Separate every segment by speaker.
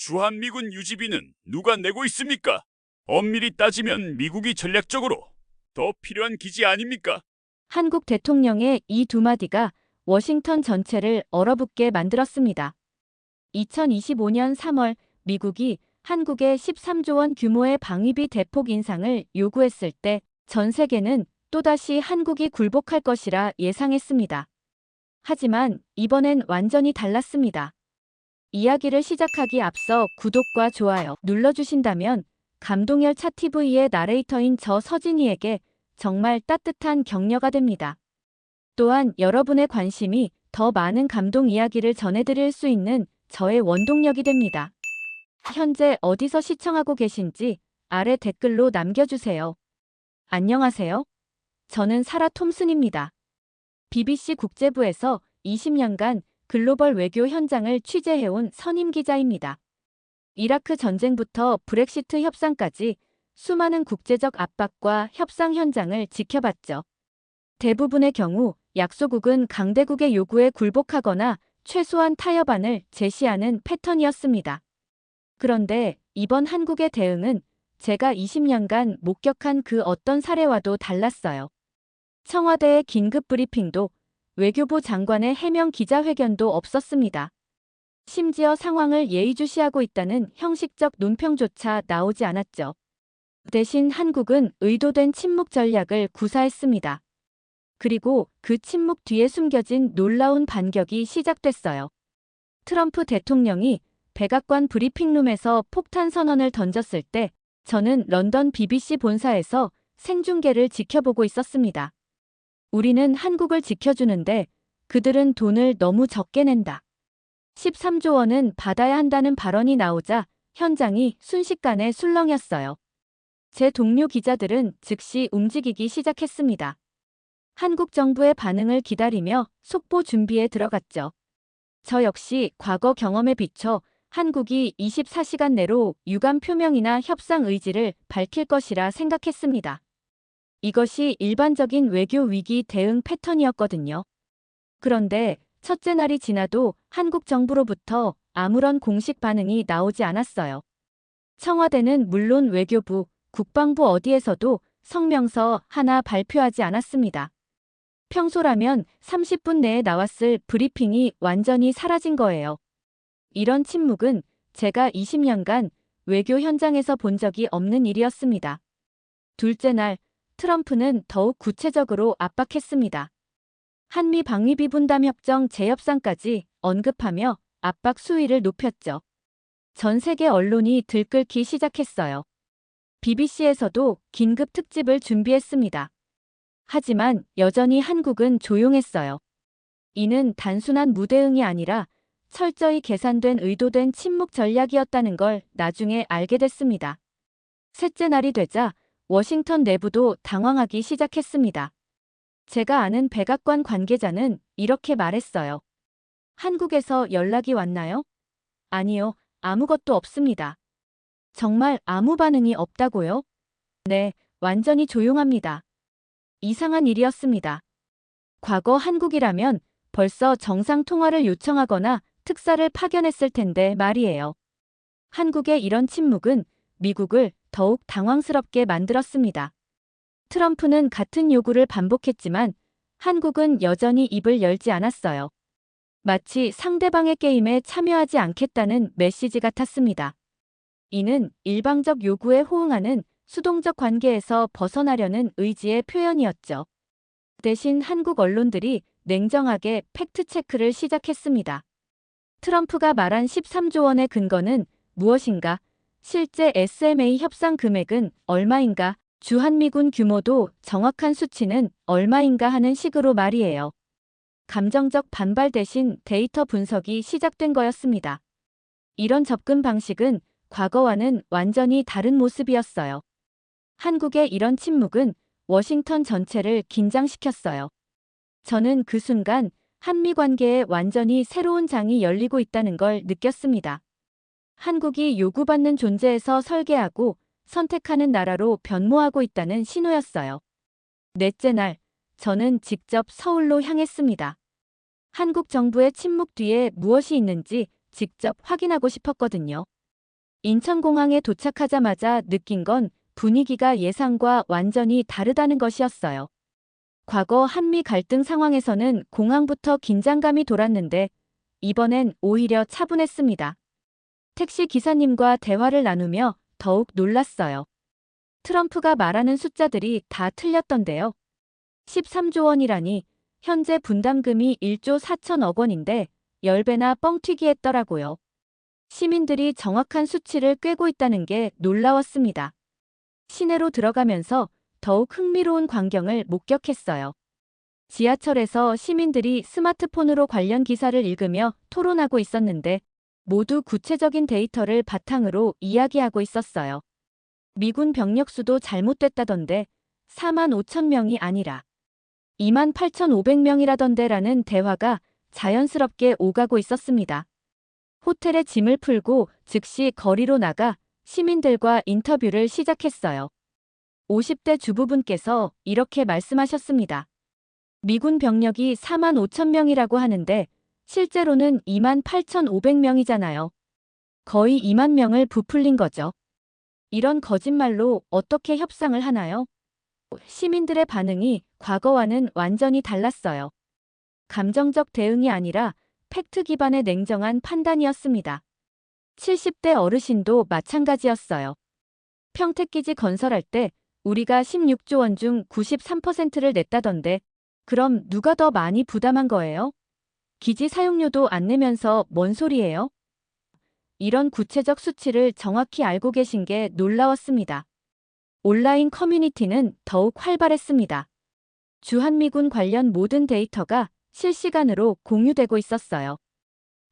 Speaker 1: 주한미군 유지비는 누가 내고 있습니까? 엄밀히 따지면 미국이 전략적으로 더 필요한 기지 아닙니까?
Speaker 2: 한국 대통령의 이 두 마디가 워싱턴 전체를 얼어붙게 만들었습니다. 2025년 3월 미국이 한국에 13조 원 규모의 방위비 대폭 인상을 요구했을 때 전 세계는 또다시 한국이 굴복할 것이라 예상했습니다. 하지만 이번엔 완전히 달랐습니다. 이야기를 시작하기 앞서 구독과 좋아요 눌러주신다면 감동열 차TV의 나레이터인 저 서진이에게 정말 따뜻한 격려가 됩니다. 또한 여러분의 관심이 더 많은 감동 이야기를 전해드릴 수 있는 저의 원동력이 됩니다. 현재 어디서 시청하고 계신지 아래 댓글로 남겨주세요. 안녕하세요. 저는 사라 톰슨입니다. BBC 국제부에서 20년간 글로벌 외교 현장을 취재해온 선임 기자입니다. 이라크 전쟁부터 브렉시트 협상까지 수많은 국제적 압박과 협상 현장을 지켜봤죠. 대부분의 경우 약소국은 강대국의 요구에 굴복하거나 최소한 타협안을 제시하는 패턴이었습니다. 그런데 이번 한국의 대응은 제가 20년간 목격한 그 어떤 사례와도 달랐어요. 청와대의 긴급 브리핑도 외교부 장관의 해명 기자회견도 없었습니다. 심지어 상황을 예의주시하고 있다는 형식적 논평조차 나오지 않았죠. 대신 한국은 의도된 침묵 전략을 구사했습니다. 그리고 그 침묵 뒤에 숨겨진 놀라운 반격이 시작됐어요. 트럼프 대통령이 백악관 브리핑룸에서 폭탄 선언을 던졌을 때 저는 런던 BBC 본사에서 생중계를 지켜보고 있었습니다. 우리는 한국을 지켜주는데 그들은 돈을 너무 적게 낸다. 13조 원은 받아야 한다는 발언이 나오자 현장이 순식간에 술렁였어요. 제 동료 기자들은 즉시 움직이기 시작했습니다. 한국 정부의 반응을 기다리며 속보 준비에 들어갔죠. 저 역시 과거 경험에 비춰 한국이 24시간 내로 유감 표명이나 협상 의지를 밝힐 것이라 생각했습니다. 이것이 일반적인 외교 위기 대응 패턴이었거든요. 그런데 첫째 날이 지나도 한국 정부로부터 아무런 공식 반응이 나오지 않았어요. 청와대는 물론 외교부, 국방부 어디에서도 성명서 하나 발표하지 않았습니다. 평소라면 30분 내에 나왔을 브리핑이 완전히 사라진 거예요. 이런 침묵은 제가 20년간 외교 현장에서 본 적이 없는 일이었습니다. 둘째 날, 트럼프는 더욱 구체적으로 압박했습니다. 한미 방위비 분담 협정 재협상까지 언급하며 압박 수위를 높였죠. 전 세계 언론이 들끓기 시작했어요. BBC에서도 긴급 특집을 준비했습니다. 하지만 여전히 한국은 조용했어요. 이는 단순한 무대응이 아니라 철저히 계산된 의도된 침묵 전략이었다는 걸 나중에 알게 됐습니다. 셋째 날이 되자 워싱턴 내부도 당황하기 시작했습니다. 제가 아는 백악관 관계자는 이렇게 말했어요. 한국에서 연락이 왔나요? 아니요, 아무것도 없습니다. 정말 아무 반응이 없다고요? 네, 완전히 조용합니다. 이상한 일이었습니다. 과거 한국이라면 벌써 정상 통화를 요청하거나 특사를 파견했을 텐데 말이에요. 한국의 이런 침묵은 미국을 더욱 당황스럽게 만들었습니다. 트럼프는 같은 요구를 반복했지만 한국은 여전히 입을 열지 않았어요. 마치 상대방의 게임에 참여하지 않겠다는 메시지 같았습니다. 이는 일방적 요구에 호응하는 수동적 관계에서 벗어나려는 의지의 표현이었죠. 대신 한국 언론들이 냉정하게 팩트체크를 시작했습니다. 트럼프가 말한 13조 원의 근거는 무엇인가? 실제 SMA 협상 금액은 얼마인가? 주한미군 규모도 정확한 수치는 얼마인가 하는 식으로 말이에요. 감정적 반발 대신 데이터 분석이 시작된 거였습니다. 이런 접근 방식은 과거와는 완전히 다른 모습이었어요. 한국의 이런 침묵은 워싱턴 전체를 긴장시켰어요. 저는 그 순간 한미 관계에 완전히 새로운 장이 열리고 있다는 걸 느꼈습니다. 한국이 요구받는 존재에서 설계하고 선택하는 나라로 변모하고 있다는 신호였어요. 넷째 날, 저는 직접 서울로 향했습니다. 한국 정부의 침묵 뒤에 무엇이 있는지 직접 확인하고 싶었거든요. 인천공항에 도착하자마자 느낀 건 분위기가 예상과 완전히 다르다는 것이었어요. 과거 한미 갈등 상황에서는 공항부터 긴장감이 돌았는데 이번엔 오히려 차분했습니다. 택시 기사님과 대화를 나누며 더욱 놀랐어요. 트럼프가 말하는 숫자들이 다 틀렸던데요. 13조 원이라니 현재 분담금이 1조 4천억 원인데 10배나 뻥튀기 했더라고요. 시민들이 정확한 수치를 꿰고 있다는 게 놀라웠습니다. 시내로 들어가면서 더욱 흥미로운 광경을 목격했어요. 지하철에서 시민들이 스마트폰으로 관련 기사를 읽으며 토론하고 있었는데 모두 구체적인 데이터를 바탕으로 이야기하고 있었어요. 미군 병력 수도 잘못됐다던데 4만 5천 명이 아니라 2만 8,500명이라던데 라는 대화가 자연스럽게 오가고 있었습니다. 호텔에 짐을 풀고 즉시 거리로 나가 시민들과 인터뷰를 시작했어요. 50대 주부분께서 이렇게 말씀하셨습니다. 미군 병력이 4만 5천 명이라고 하는데 실제로는 2만 8,500명이잖아요. 거의 2만 명을 부풀린 거죠. 이런 거짓말로 어떻게 협상을 하나요? 시민들의 반응이 과거와는 완전히 달랐어요. 감정적 대응이 아니라 팩트 기반의 냉정한 판단이었습니다. 70대 어르신도 마찬가지였어요. 평택기지 건설할 때 우리가 16조 원 중 93%를 냈다던데 그럼 누가 더 많이 부담한 거예요? 기지 사용료도 안 내면서 뭔 소리예요? 이런 구체적 수치를 정확히 알고 계신 게 놀라웠습니다. 온라인 커뮤니티는 더욱 활발했습니다. 주한미군 관련 모든 데이터가 실시간으로 공유되고 있었어요.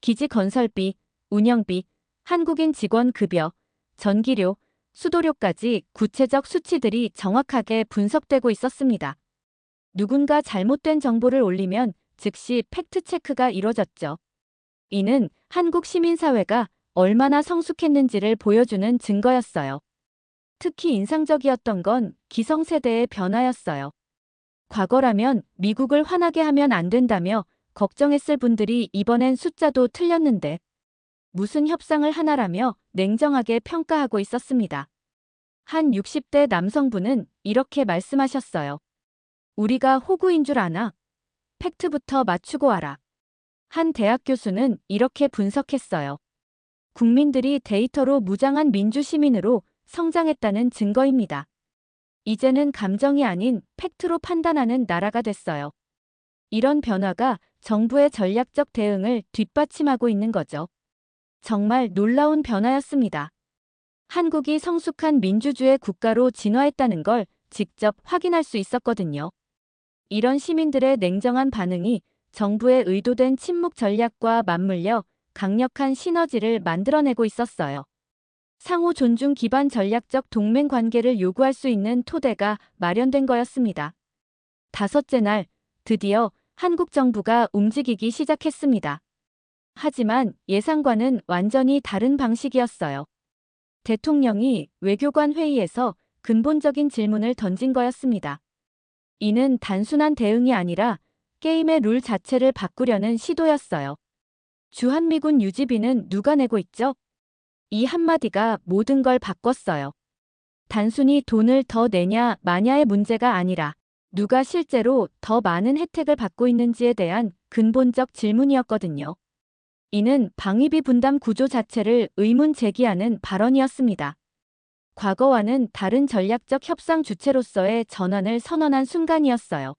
Speaker 2: 기지 건설비, 운영비, 한국인 직원 급여, 전기료, 수도료까지 구체적 수치들이 정확하게 분석되고 있었습니다. 누군가 잘못된 정보를 올리면 즉시 팩트체크가 이뤄졌죠. 이는 한국 시민사회가 얼마나 성숙했는지를 보여주는 증거였어요. 특히 인상적이었던 건 기성세대의 변화였어요. 과거라면 미국을 화나게 하면 안 된다며 걱정했을 분들이 이번엔 숫자도 틀렸는데 무슨 협상을 하나라며 냉정하게 평가하고 있었습니다. 한 60대 남성분은 이렇게 말씀하셨어요. 우리가 호구인 줄 아나? 팩트부터 맞추고 와라. 한 대학 교수는 이렇게 분석했어요. 국민들이 데이터로 무장한 민주시민으로 성장했다는 증거입니다. 이제는 감정이 아닌 팩트로 판단하는 나라가 됐어요. 이런 변화가 정부의 전략적 대응을 뒷받침하고 있는 거죠. 정말 놀라운 변화였습니다. 한국이 성숙한 민주주의 국가로 진화했다는 걸 직접 확인할 수 있었거든요. 이런 시민들의 냉정한 반응이 정부의 의도된 침묵 전략과 맞물려 강력한 시너지를 만들어내고 있었어요. 상호 존중 기반 전략적 동맹 관계를 요구할 수 있는 토대가 마련된 거였습니다. 다섯째 날, 드디어 한국 정부가 움직이기 시작했습니다. 하지만 예상과는 완전히 다른 방식이었어요. 대통령이 외교관 회의에서 근본적인 질문을 던진 거였습니다. 이는 단순한 대응이 아니라 게임의 룰 자체를 바꾸려는 시도였어요. 주한미군 유지비는 누가 내고 있죠? 이 한마디가 모든 걸 바꿨어요. 단순히 돈을 더 내냐 마냐의 문제가 아니라 누가 실제로 더 많은 혜택을 받고 있는지에 대한 근본적 질문이었거든요. 이는 방위비 분담 구조 자체를 의문 제기하는 발언이었습니다. 과거와는 다른 전략적 협상 주체로서의 전환을 선언한 순간이었어요.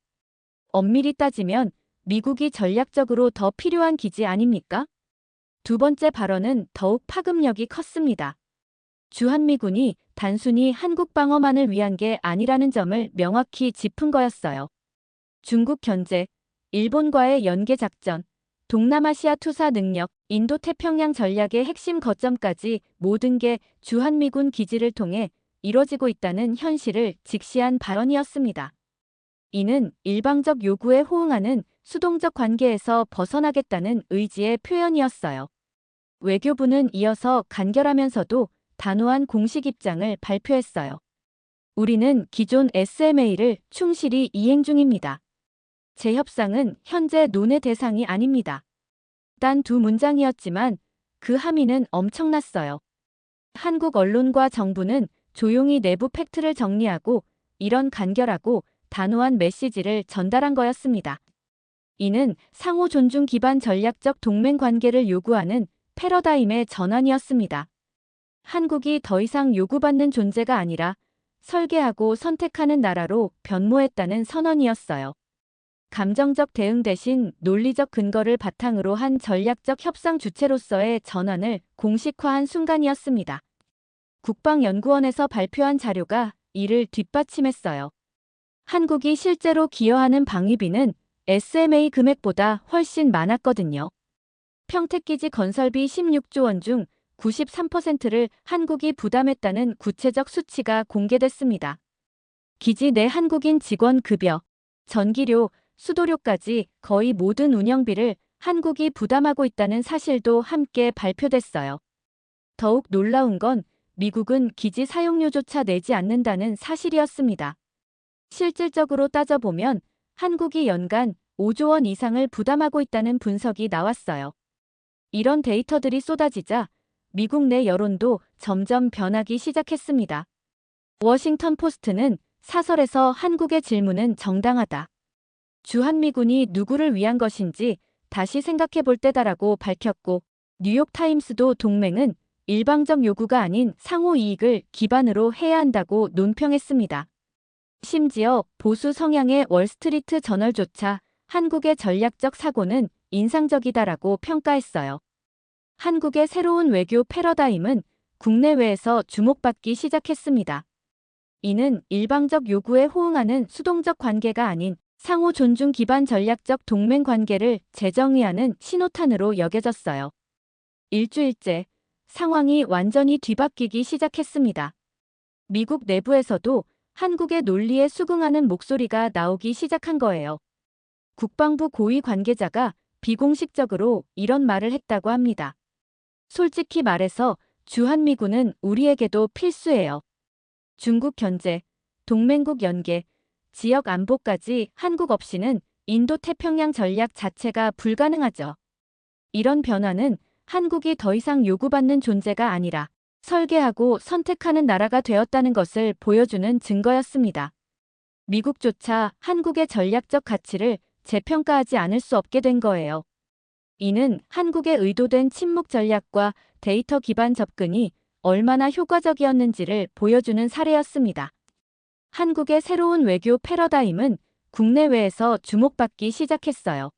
Speaker 2: 엄밀히 따지면 미국이 전략적으로 더 필요한 기지 아닙니까? 두 번째 발언은 더욱 파급력이 컸습니다. 주한미군이 단순히 한국 방어만을 위한 게 아니라는 점을 명확히 짚은 거였어요. 중국 견제, 일본과의 연계 작전, 동남아시아 투사 능력, 인도태평양 전략의 핵심 거점까지 모든 게 주한미군 기지를 통해 이뤄지고 있다는 현실을 직시한 발언이었습니다. 이는 일방적 요구에 호응하는 수동적 관계에서 벗어나겠다는 의지의 표현이었어요. 외교부는 이어서 간결하면서도 단호한 공식 입장을 발표했어요. 우리는 기존 SMA를 충실히 이행 중입니다. 재협상은 현재 논의 대상이 아닙니다. 단 두 문장이었지만 그 함의는 엄청났어요. 한국 언론과 정부는 조용히 내부 팩트를 정리하고 이런 간결하고 단호한 메시지를 전달한 거였습니다. 이는 상호 존중 기반 전략적 동맹 관계를 요구하는 패러다임의 전환이었습니다. 한국이 더 이상 요구받는 존재가 아니라 설계하고 선택하는 나라로 변모했다는 선언이었어요. 감정적 대응 대신 논리적 근거를 바탕으로 한 전략적 협상 주체로서의 전환을 공식화한 순간이었습니다. 국방연구원에서 발표한 자료가 이를 뒷받침했어요. 한국이 실제로 기여하는 방위비는 SMA 금액보다 훨씬 많았거든요. 평택기지 건설비 16조 원 중 93%를 한국이 부담했다는 구체적 수치가 공개됐습니다. 기지 내 한국인 직원 급여, 전기료, 수도료까지 거의 모든 운영비를 한국이 부담하고 있다는 사실도 함께 발표됐어요. 더욱 놀라운 건 미국은 기지 사용료조차 내지 않는다는 사실이었습니다. 실질적으로 따져보면 한국이 연간 5조 원 이상을 부담하고 있다는 분석이 나왔어요. 이런 데이터들이 쏟아지자 미국 내 여론도 점점 변하기 시작했습니다. 워싱턴 포스트는 사설에서 한국의 질문은 정당하다. 주한미군이 누구를 위한 것인지 다시 생각해 볼 때다라고 밝혔고, 뉴욕타임스도 동맹은 일방적 요구가 아닌 상호 이익을 기반으로 해야 한다고 논평했습니다. 심지어 보수 성향의 월스트리트 저널조차 한국의 전략적 사고는 인상적이다라고 평가했어요. 한국의 새로운 외교 패러다임은 국내외에서 주목받기 시작했습니다. 이는 일방적 요구에 호응하는 수동적 관계가 아닌 상호 존중 기반 전략적 동맹 관계를 재정의하는 신호탄으로 여겨졌어요. 일주일째, 상황이 완전히 뒤바뀌기 시작했습니다. 미국 내부에서도 한국의 논리에 수긍하는 목소리가 나오기 시작한 거예요. 국방부 고위 관계자가 비공식적으로 이런 말을 했다고 합니다. 솔직히 말해서 주한미군은 우리에게도 필수예요. 중국 견제, 동맹국 연계, 지역 안보까지 한국 없이는 인도태평양 전략 자체가 불가능하죠. 이런 변화는 한국이 더 이상 요구받는 존재가 아니라 설계하고 선택하는 나라가 되었다는 것을 보여주는 증거였습니다. 미국조차 한국의 전략적 가치를 재평가하지 않을 수 없게 된 거예요. 이는 한국의 의도된 침묵 전략과 데이터 기반 접근이 얼마나 효과적이었는지를 보여주는 사례였습니다. 한국의 새로운 외교 패러다임은 국내외에서 주목받기 시작했어요.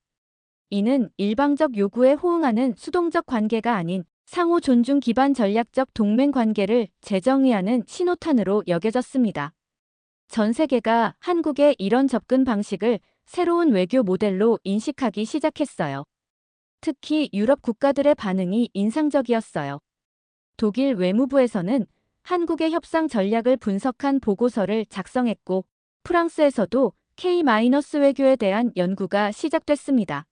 Speaker 2: 이는 일방적 요구에 호응하는 수동적 관계가 아닌 상호 존중 기반 전략적 동맹 관계를 재정의하는 신호탄으로 여겨졌습니다. 전 세계가 한국의 이런 접근 방식을 새로운 외교 모델로 인식하기 시작했어요. 특히 유럽 국가들의 반응이 인상적이었어요. 독일 외무부에서는 한국의 협상 전략을 분석한 보고서를 작성했고, 프랑스에서도 K-외교에 대한 연구가 시작됐습니다.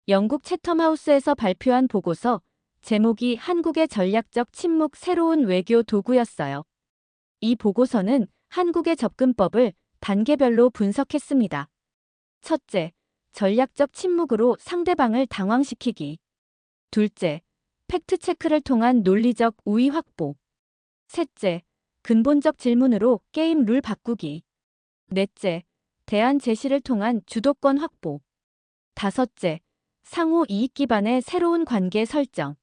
Speaker 2: 영국 채텀하우스에서 발표한 보고서, 제목이 한국의 전략적 침묵 새로운 외교 도구였어요. 이 보고서는 한국의 접근법을 단계별로 분석했습니다. 첫째, 전략적 침묵으로 상대방을 당황시키기. 둘째, 팩트체크를 통한 논리적 우위 확보. 셋째, 근본적 질문으로 게임 룰 바꾸기. 넷째, 대안 제시를 통한 주도권 확보. 다섯째, 상호 이익 기반의 새로운 관계 설정.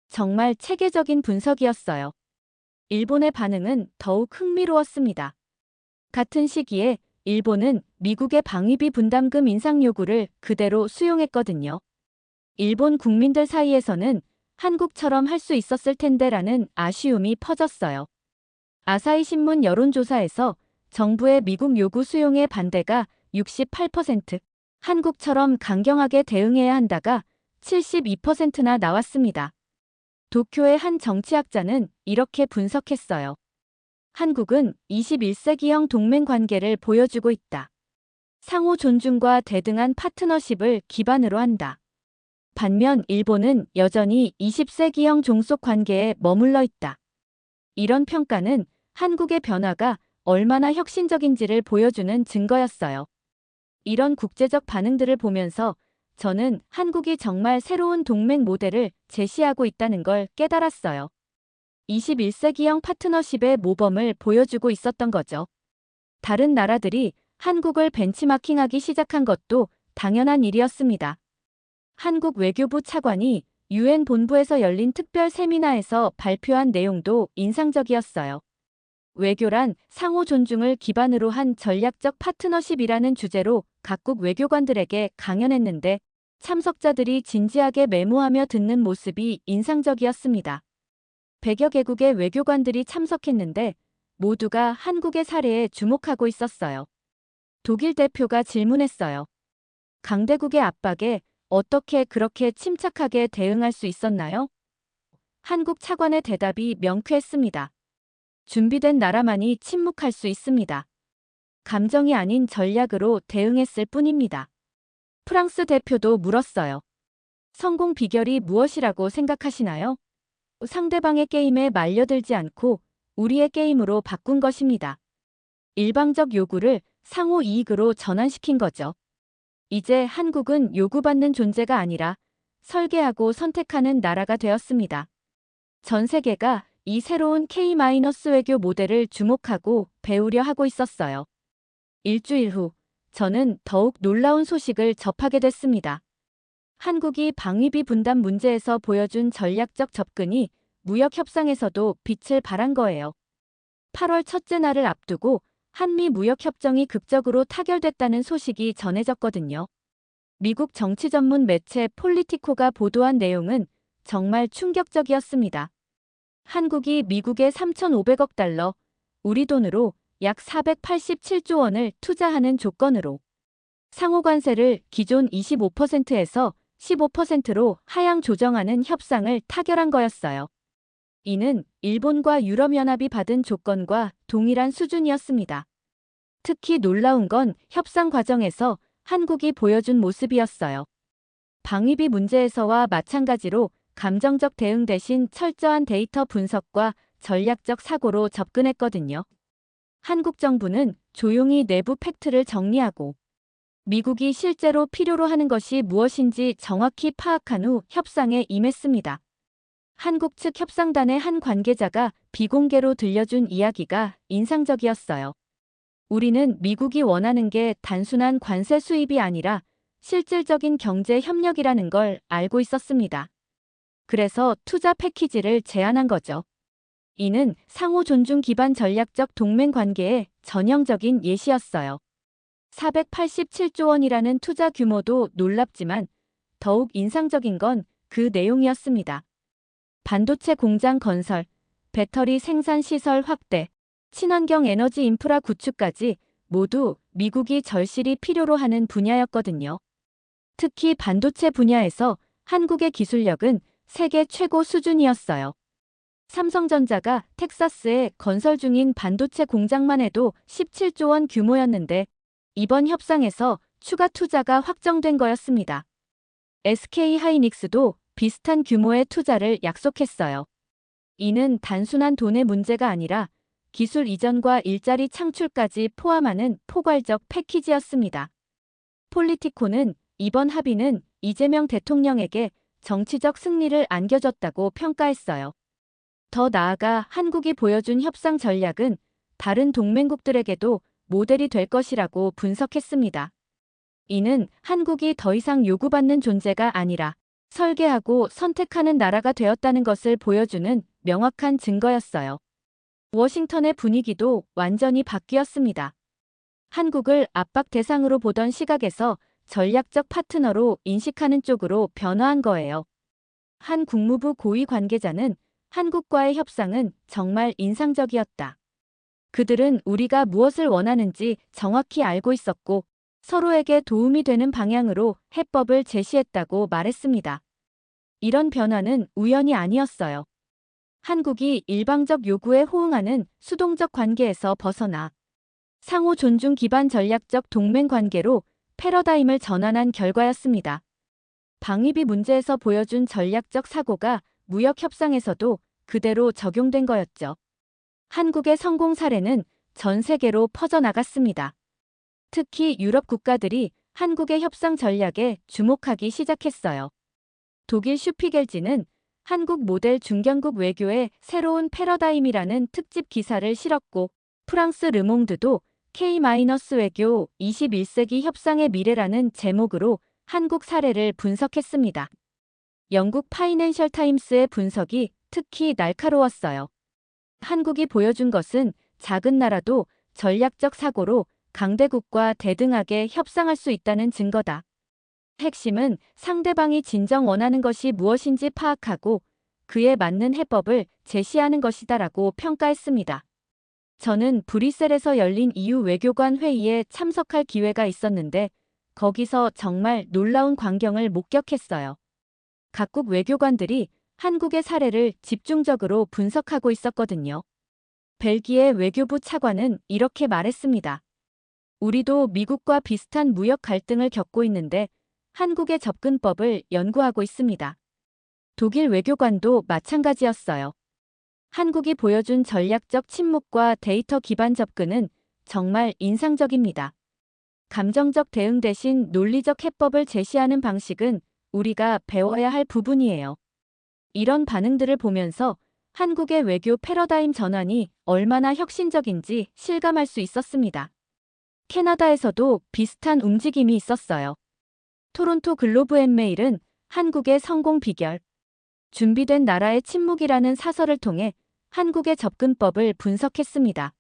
Speaker 2: 정말 체계적인 분석이었어요. 일본의 반응은 더욱 흥미로웠습니다. 같은 시기에 일본은 미국의 방위비 분담금 인상 요구를 그대로 수용했거든요. 일본 국민들 사이에서는 한국처럼 할 수 있었을 텐데라는 아쉬움이 퍼졌어요. 아사히 신문 여론조사에서 정부의 미국 요구 수용의 반대가 68%, 한국처럼 강경하게 대응해야 한다가 72%나 나왔습니다. 도쿄의 한 정치학자는 이렇게 분석했어요. 한국은 21세기형 동맹 관계를 보여주고 있다. 상호 존중과 대등한 파트너십을 기반으로 한다. 반면 일본은 여전히 20세기형 종속 관계에 머물러 있다. 이런 평가는 한국의 변화가 얼마나 혁신적인지를 보여주는 증거였어요. 이런 국제적 반응들을 보면서 저는 한국이 정말 새로운 동맹 모델을 제시하고 있다는 걸 깨달았어요. 21세기형 파트너십의 모범을 보여주고 있었던 거죠. 다른 나라들이 한국을 벤치마킹하기 시작한 것도 당연한 일이었습니다. 한국 외교부 차관이 유엔 본부에서 열린 특별 세미나에서 발표한 내용도 인상적이었어요. 외교란 상호 존중을 기반으로 한 전략적 파트너십이라는 주제로 각국 외교관들에게 강연했는데 참석자들이 진지하게 메모하며 듣는 모습이 인상적이었습니다. 100여 개국의 외교관들이 참석했는데 모두가 한국의 사례에 주목하고 있었어요. 독일 대표가 질문했어요. 강대국의 압박에 어떻게 그렇게 침착하게 대응할 수 있었나요? 한국 차관의 대답이 명쾌했습니다. 준비된 나라만이 침묵할 수 있습니다. 감정이 아닌 전략으로 대응했을 뿐입니다. 프랑스 대표도 물었어요. 성공 비결이 무엇이라고 생각하시나요? 상대방의 게임에 말려들지 않고 우리의 게임으로 바꾼 것입니다. 일방적 요구를 상호 이익으로 전환시킨 거죠. 이제 한국은 요구받는 존재가 아니라 설계하고 선택하는 나라가 되었습니다. 전 세계가 이 새로운 K-외교 모델을 주목하고 배우려 하고 있었어요. 일주일 후, 저는 더욱 놀라운 소식을 접하게 됐습니다. 한국이 방위비 분담 문제에서 보여준 전략적 접근이 무역 협상에서도 빛을 발한 거예요. 8월 첫째 날을 앞두고 한미 무역 협정이 극적으로 타결됐다는 소식이 전해졌거든요. 미국 정치 전문 매체 폴리티코가 보도한 내용은 정말 충격적이었습니다. 한국이 미국에 3,500억 달러, 우리 돈으로 약 487조 원을 투자하는 조건으로 상호관세를 기존 25%에서 15%로 하향 조정하는 협상을 타결한 거였어요. 이는 일본과 유럽연합이 받은 조건과 동일한 수준이었습니다. 특히 놀라운 건 협상 과정에서 한국이 보여준 모습이었어요. 방위비 문제에서와 마찬가지로 감정적 대응 대신 철저한 데이터 분석과 전략적 사고로 접근했거든요. 한국 정부는 조용히 내부 팩트를 정리하고 미국이 실제로 필요로 하는 것이 무엇인지 정확히 파악한 후 협상에 임했습니다. 한국 측 협상단의 한 관계자가 비공개로 들려준 이야기가 인상적이었어요. 우리는 미국이 원하는 게 단순한 관세 수입이 아니라 실질적인 경제 협력이라는 걸 알고 있었습니다. 그래서 투자 패키지를 제안한 거죠. 이는 상호 존중 기반 전략적 동맹 관계의 전형적인 예시였어요. 487조 원이라는 투자 규모도 놀랍지만 더욱 인상적인 건 그 내용이었습니다. 반도체 공장 건설, 배터리 생산 시설 확대, 친환경 에너지 인프라 구축까지 모두 미국이 절실히 필요로 하는 분야였거든요. 특히 반도체 분야에서 한국의 기술력은 세계 최고 수준이었어요. 삼성전자가 텍사스에 건설 중인 반도체 공장만 해도 17조 원 규모였는데 이번 협상에서 추가 투자가 확정된 거였습니다. SK 하이닉스도 비슷한 규모의 투자를 약속했어요. 이는 단순한 돈의 문제가 아니라 기술 이전과 일자리 창출까지 포함하는 포괄적 패키지였습니다. 폴리티코는 이번 합의는 이재명 대통령에게 정치적 승리를 안겨줬다고 평가했어요. 더 나아가 한국이 보여준 협상 전략은 다른 동맹국들에게도 모델이 될 것이라고 분석했습니다. 이는 한국이 더 이상 요구받는 존재가 아니라 설계하고 선택하는 나라가 되었다는 것을 보여주는 명확한 증거였어요. 워싱턴의 분위기도 완전히 바뀌었습니다. 한국을 압박 대상으로 보던 시각에서 전략적 파트너로 인식하는 쪽으로 변화한 거예요. 한 국무부 고위 관계자는 한국과의 협상은 정말 인상적이었다. 그들은 우리가 무엇을 원하는지 정확히 알고 있었고 서로에게 도움이 되는 방향으로 해법을 제시했다고 말했습니다. 이런 변화는 우연이 아니었어요. 한국이 일방적 요구에 호응하는 수동적 관계에서 벗어나 상호 존중 기반 전략적 동맹 관계로 패러다임을 전환한 결과였습니다. 방위비 문제에서 보여준 전략적 사고가 무역 협상에서도 그대로 적용된 거였죠. 한국의 성공 사례는 전 세계로 퍼져나갔습니다. 특히 유럽 국가들이 한국의 협상 전략에 주목하기 시작했어요. 독일 슈피겔지는 한국 모델 중견국 외교의 새로운 패러다임이라는 특집 기사를 실었고, 프랑스 르몽드도 K-외교 21세기 협상의 미래라는 제목으로 한국 사례를 분석했습니다. 영국 파이낸셜 타임스의 분석이 특히 날카로웠어요. 한국이 보여준 것은 작은 나라도 전략적 사고로 강대국과 대등하게 협상할 수 있다는 증거다. 핵심은 상대방이 진정 원하는 것이 무엇인지 파악하고 그에 맞는 해법을 제시하는 것이다라고 평가했습니다. 저는 브뤼셀에서 열린 EU 외교관 회의에 참석할 기회가 있었는데 거기서 정말 놀라운 광경을 목격했어요. 각국 외교관들이 한국의 사례를 집중적으로 분석하고 있었거든요. 벨기에 외교부 차관은 이렇게 말했습니다. 우리도 미국과 비슷한 무역 갈등을 겪고 있는데 한국의 접근법을 연구하고 있습니다. 독일 외교관도 마찬가지였어요. 한국이 보여준 전략적 침묵과 데이터 기반 접근은 정말 인상적입니다. 감정적 대응 대신 논리적 해법을 제시하는 방식은 우리가 배워야 할 부분이에요. 이런 반응들을 보면서 한국의 외교 패러다임 전환이 얼마나 혁신적인지 실감할 수 있었습니다. 캐나다에서도 비슷한 움직임이 있었어요. 토론토 글로브 앤 메일은 한국의 성공 비결, 준비된 나라의 침묵이라는 사설을 통해 한국의 접근법을 분석했습니다.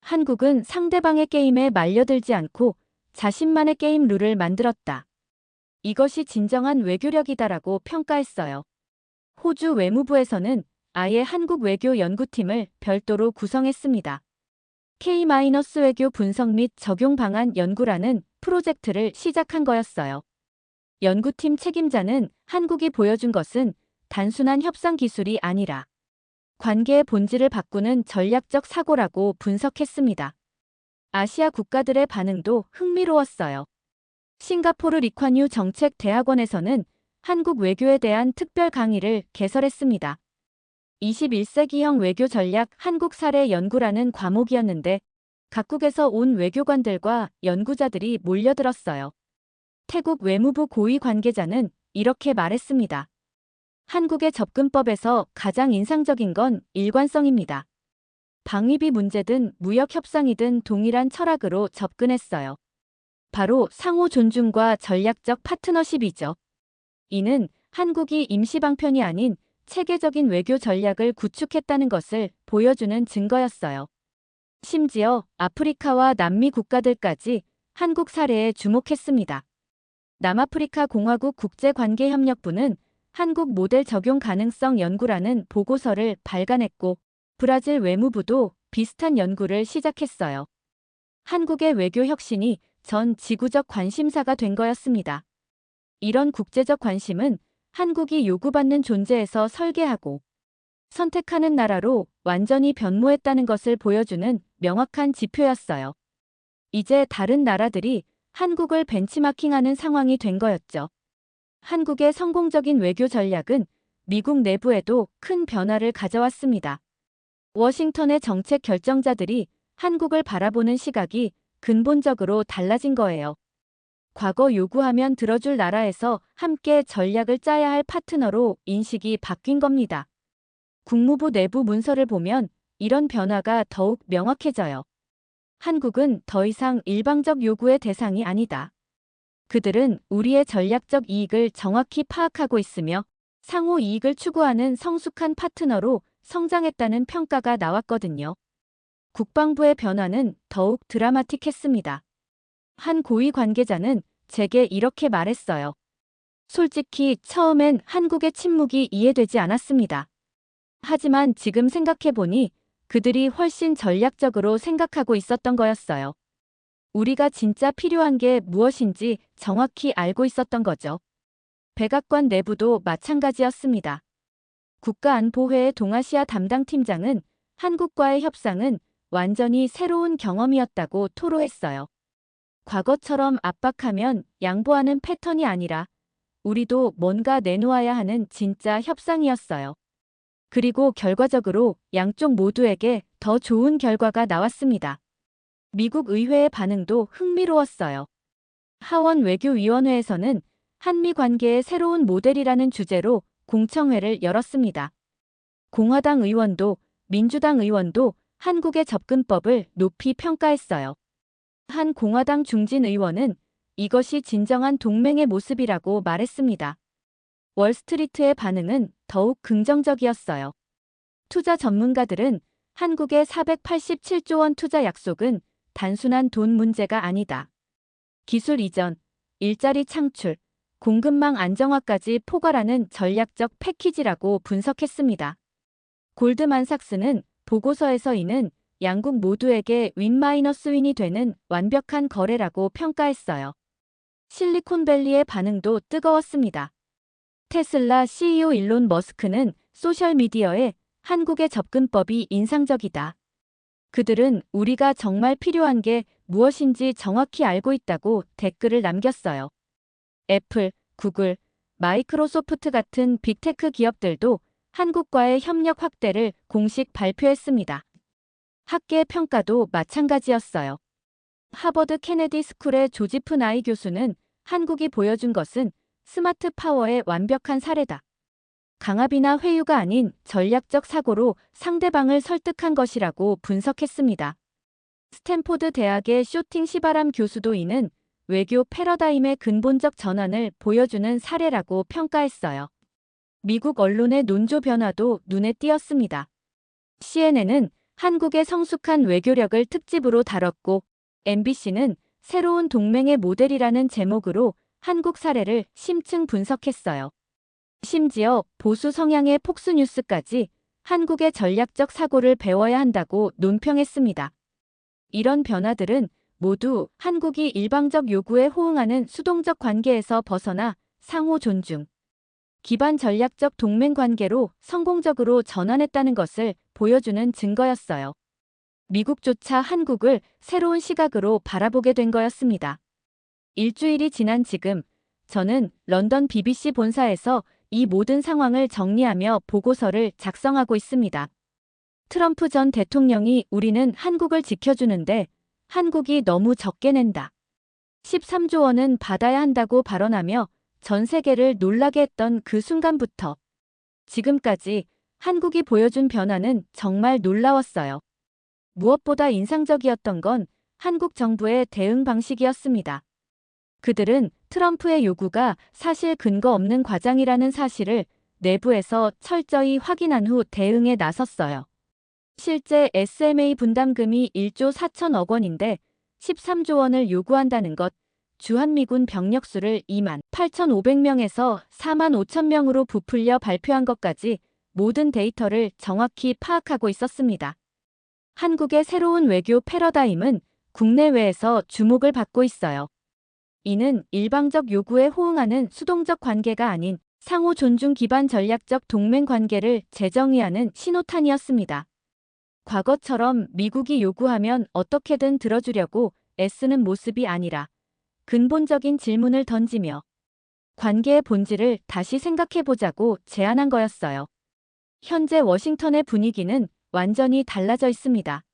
Speaker 2: 한국은 상대방의 게임에 말려들지 않고 자신만의 게임 룰을 만들었다. 이것이 진정한 외교력이다라고 평가했어요. 호주 외무부에서는 아예 한국 외교 연구팀을 별도로 구성했습니다. K-외교 분석 및 적용 방안 연구라는 프로젝트를 시작한 거였어요. 연구팀 책임자는 한국이 보여준 것은 단순한 협상 기술이 아니라 관계의 본질을 바꾸는 전략적 사고라고 분석했습니다. 아시아 국가들의 반응도 흥미로웠어요. 싱가포르 리콴유 정책대학원에서는 한국 외교에 대한 특별 강의를 개설했습니다. 21세기형 외교 전략 한국 사례 연구라는 과목이었는데 각국에서 온 외교관들과 연구자들이 몰려들었어요. 태국 외무부 고위 관계자는 이렇게 말했습니다. 한국의 접근법에서 가장 인상적인 건 일관성입니다. 방위비 문제든 무역 협상이든 동일한 철학으로 접근했어요. 바로 상호 존중과 전략적 파트너십이죠. 이는 한국이 임시방편이 아닌 체계적인 외교 전략을 구축했다는 것을 보여주는 증거였어요. 심지어 아프리카와 남미 국가들까지 한국 사례에 주목했습니다. 남아프리카 공화국 국제관계협력부는 한국 모델 적용 가능성 연구라는 보고서를 발간했고 브라질 외무부도 비슷한 연구를 시작했어요. 한국의 외교 혁신이 전 지구적 관심사가 된 거였습니다. 이런 국제적 관심은 한국이 요구받는 존재에서 설계하고 선택하는 나라로 완전히 변모했다는 것을 보여주는 명확한 지표였어요. 이제 다른 나라들이 한국을 벤치마킹하는 상황이 된 거였죠. 한국의 성공적인 외교 전략은 미국 내부에도 큰 변화를 가져왔습니다. 워싱턴의 정책 결정자들이 한국을 바라보는 시각이 근본적으로 달라진 거예요. 과거 요구하면 들어줄 나라에서 함께 전략을 짜야 할 파트너로 인식이 바뀐 겁니다. 국무부 내부 문서를 보면 이런 변화가 더욱 명확해져요. 한국은 더 이상 일방적 요구의 대상이 아니다. 그들은 우리의 전략적 이익을 정확히 파악하고 있으며 상호 이익을 추구하는 성숙한 파트너로 성장했다는 평가가 나왔거든요. 국방부의 변화는 더욱 드라마틱했습니다. 한 고위 관계자는 제게 이렇게 말했어요. 솔직히 처음엔 한국의 침묵이 이해되지 않았습니다. 하지만 지금 생각해보니 그들이 훨씬 전략적으로 생각하고 있었던 거였어요. 우리가 진짜 필요한 게 무엇인지 정확히 알고 있었던 거죠. 백악관 내부도 마찬가지였습니다. 국가안보회의 동아시아 담당 팀장은 한국과의 협상은 완전히 새로운 경험이었다고 토로했어요. 과거처럼 압박하면 양보하는 패턴이 아니라 우리도 뭔가 내놓아야 하는 진짜 협상이었어요. 그리고 결과적으로 양쪽 모두에게 더 좋은 결과가 나왔습니다. 미국 의회의 반응도 흥미로웠어요. 하원 외교위원회에서는 한미 관계의 새로운 모델이라는 주제로 공청회를 열었습니다. 공화당 의원도 민주당 의원도 한국의 접근법을 높이 평가했어요. 한 공화당 중진 의원은 이것이 진정한 동맹의 모습이라고 말했습니다. 월스트리트의 반응은 더욱 긍정적이었어요. 투자 전문가들은 한국의 487조 원 투자 약속은 단순한 돈 문제가 아니다. 기술 이전, 일자리 창출, 공급망 안정화까지 포괄하는 전략적 패키지라고 분석했습니다. 골드만삭스는 보고서에서 이는 양국 모두에게 윈-윈이 되는 완벽한 거래라고 평가했어요. 실리콘밸리의 반응도 뜨거웠습니다. 테슬라 CEO 일론 머스크는 소셜미디어에 한국의 접근법이 인상적이다. 그들은 우리가 정말 필요한 게 무엇인지 정확히 알고 있다고 댓글을 남겼어요. 애플, 구글, 마이크로소프트 같은 빅테크 기업들도 한국과의 협력 확대를 공식 발표했습니다. 학계 평가도 마찬가지였어요. 하버드 케네디 스쿨의 조지프 나이 교수는 한국이 보여준 것은 스마트 파워의 완벽한 사례다. 강압이나 회유가 아닌 전략적 사고로 상대방을 설득한 것이라고 분석했습니다. 스탠포드 대학의 쇼팅 시바람 교수도 이는 외교 패러다임의 근본적 전환을 보여주는 사례라고 평가했어요. 미국 언론의 논조 변화도 눈에 띄었습니다. CNN은 한국의 성숙한 외교력을 특집으로 다뤘고 MBC는 새로운 동맹의 모델이라는 제목으로 한국 사례를 심층 분석했어요. 심지어 보수 성향의 폭스뉴스까지 한국의 전략적 사고를 배워야 한다고 논평했습니다. 이런 변화들은 모두 한국이 일방적 요구에 호응하는 수동적 관계에서 벗어나 상호 존중, 기반 전략적 동맹 관계로 성공적으로 전환했다는 것을 보여주는 증거였어요. 미국조차 한국을 새로운 시각으로 바라보게 된 거였습니다. 일주일이 지난 지금 저는 런던 BBC 본사에서 이 모든 상황을 정리하며 보고서를 작성하고 있습니다. 트럼프 전 대통령이 우리는 한국을 지켜주는데 한국이 너무 적게 낸다. 13조 원은 받아야 한다고 발언하며 전 세계를 놀라게 했던 그 순간부터 지금까지 한국이 보여준 변화는 정말 놀라웠어요. 무엇보다 인상적이었던 건 한국 정부의 대응 방식이었습니다. 그들은 트럼프의 요구가 사실 근거 없는 과장이라는 사실을 내부에서 철저히 확인한 후 대응에 나섰어요. 실제 SMA 분담금이 1조 4천억 원인데 13조 원을 요구한다는 것, 주한미군 병력수를 2만 8,500명에서 4만 5천 명으로 부풀려 발표한 것까지 모든 데이터를 정확히 파악하고 있었습니다. 한국의 새로운 외교 패러다임은 국내외에서 주목을 받고 있어요. 이는 일방적 요구에 호응하는 수동적 관계가 아닌 상호 존중 기반 전략적 동맹 관계를 재정의하는 신호탄이었습니다. 과거처럼 미국이 요구하면 어떻게든 들어주려고 애쓰는 모습이 아니라 근본적인 질문을 던지며 관계의 본질을 다시 생각해보자고 제안한 거였어요. 현재 워싱턴의 분위기는 완전히 달라져 있습니다.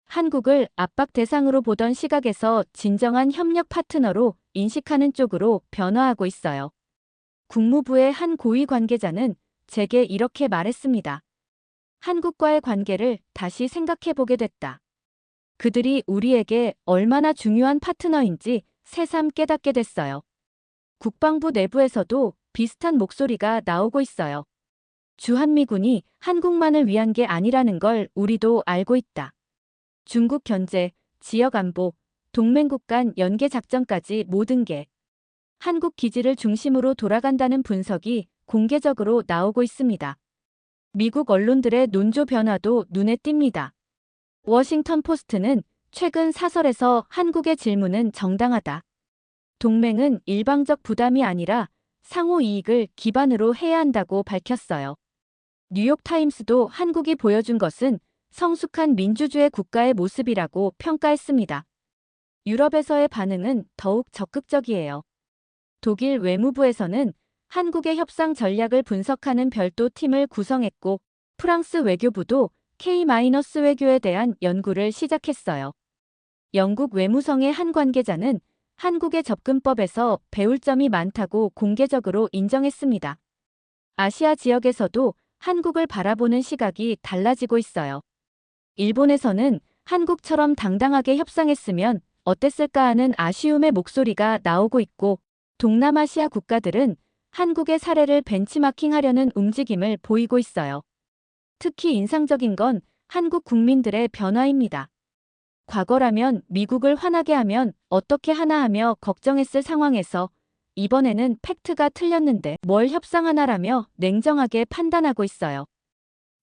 Speaker 2: 한국을 압박 대상으로 보던 시각에서 진정한 협력 파트너로 인식하는 쪽으로 변화하고 있어요. 국무부의 한 고위 관계자는 제게 이렇게 말했습니다. 한국과의 관계를 다시 생각해보게 됐다. 그들이 우리에게 얼마나 중요한 파트너인지 새삼 깨닫게 됐어요. 국방부 내부에서도 비슷한 목소리가 나오고 있어요. 주한미군이 한국만을 위한 게 아니라는 걸 우리도 알고 있다. 중국 견제, 지역 안보, 동맹국 간 연계 작전까지 모든 게 한국 기지를 중심으로 돌아간다는 분석이 공개적으로 나오고 있습니다. 미국 언론들의 논조 변화도 눈에 띕니다. 워싱턴 포스트는 최근 사설에서 한국의 질문은 정당하다. 동맹은 일방적 부담이 아니라 상호 이익을 기반으로 해야 한다고 밝혔어요. 뉴욕타임스도 한국이 보여준 것은 성숙한 민주주의 국가의 모습이라고 평가했습니다. 유럽에서의 반응은 더욱 적극적이에요. 독일 외무부에서는 한국의 협상 전략을 분석하는 별도 팀을 구성했고 프랑스 외교부도 K-외교에 대한 연구를 시작했어요. 영국 외무성의 한 관계자는 한국의 접근법에서 배울 점이 많다고 공개적으로 인정했습니다. 아시아 지역에서도 한국을 바라보는 시각이 달라지고 있어요. 일본에서는 한국처럼 당당하게 협상했으면 어땠을까 하는 아쉬움의 목소리가 나오고 있고, 동남아시아 국가들은 한국의 사례를 벤치마킹하려는 움직임을 보이고 있어요. 특히 인상적인 건 한국 국민들의 변화입니다. 과거라면 미국을 화나게 하면 어떻게 하나 하며 걱정했을 상황에서 이번에는 팩트가 틀렸는데 뭘 협상하나라며 냉정하게 판단하고 있어요.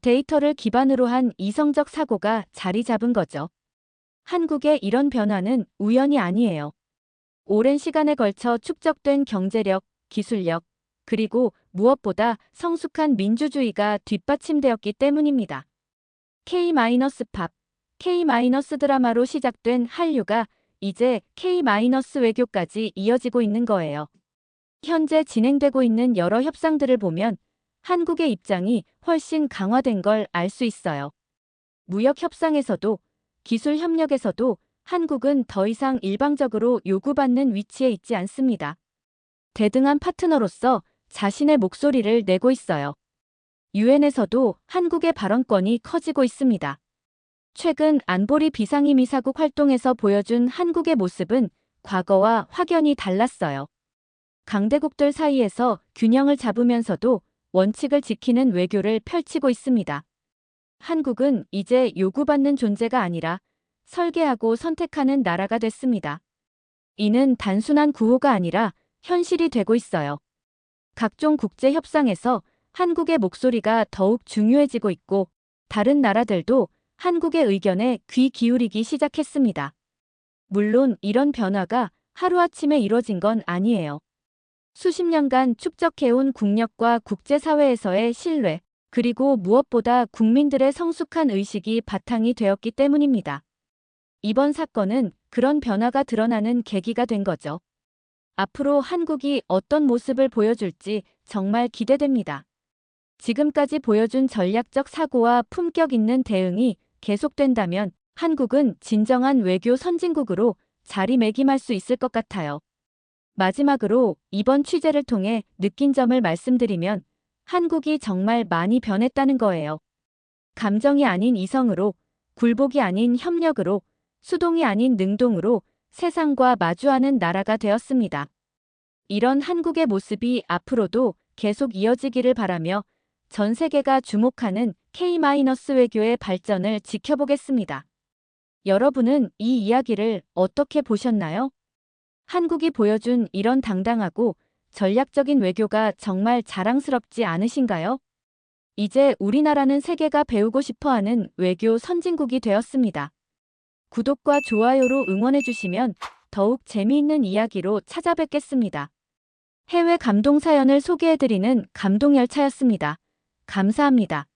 Speaker 2: 데이터를 기반으로 한 이성적 사고가 자리 잡은 거죠. 한국의 이런 변화는 우연이 아니에요. 오랜 시간에 걸쳐 축적된 경제력, 기술력, 그리고 무엇보다 성숙한 민주주의가 뒷받침되었기 때문입니다. K-팝, K-드라마로 시작된 한류가 이제 K-외교까지 이어지고 있는 거예요. 현재 진행되고 있는 여러 협상들을 보면 한국의 입장이 훨씬 강화된 걸 알 수 있어요. 무역 협상에서도 기술 협력에서도 한국은 더 이상 일방적으로 요구받는 위치에 있지 않습니다. 대등한 파트너로서 자신의 목소리를 내고 있어요. 유엔에서도 한국의 발언권이 커지고 있습니다. 최근 안보리 비상임이사국 활동에서 보여준 한국의 모습은 과거와 확연히 달랐어요. 강대국들 사이에서 균형을 잡으면서도 원칙을 지키는 외교를 펼치고 있습니다. 한국은 이제 요구받는 존재가 아니라 설계하고 선택하는 나라가 됐습니다. 이는 단순한 구호가 아니라 현실이 되고 있어요. 각종 국제 협상에서 한국의 목소리가 더욱 중요해지고 있고, 다른 나라들도 한국의 의견에 귀 기울이기 시작했습니다. 물론 이런 변화가 하루아침에 이뤄진 건 아니에요. 수십 년간 축적해온 국력과 국제사회에서의 신뢰, 그리고 무엇보다 국민들의 성숙한 의식이 바탕이 되었기 때문입니다. 이번 사건은 그런 변화가 드러나는 계기가 된 거죠. 앞으로 한국이 어떤 모습을 보여줄지 정말 기대됩니다. 지금까지 보여준 전략적 사고와 품격 있는 대응이 계속된다면 한국은 진정한 외교 선진국으로 자리매김할 수 있을 것 같아요. 마지막으로 이번 취재를 통해 느낀 점을 말씀드리면 한국이 정말 많이 변했다는 거예요. 감정이 아닌 이성으로, 굴복이 아닌 협력으로, 수동이 아닌 능동으로 세상과 마주하는 나라가 되었습니다. 이런 한국의 모습이 앞으로도 계속 이어지기를 바라며 전 세계가 주목하는 K-외교의 발전을 지켜보겠습니다. 여러분은 이 이야기를 어떻게 보셨나요? 한국이 보여준 이런 당당하고 전략적인 외교가 정말 자랑스럽지 않으신가요? 이제 우리나라는 세계가 배우고 싶어하는 외교 선진국이 되었습니다. 구독과 좋아요로 응원해주시면 더욱 재미있는 이야기로 찾아뵙겠습니다. 해외 감동 사연을 소개해드리는 감동열차였습니다. 감사합니다.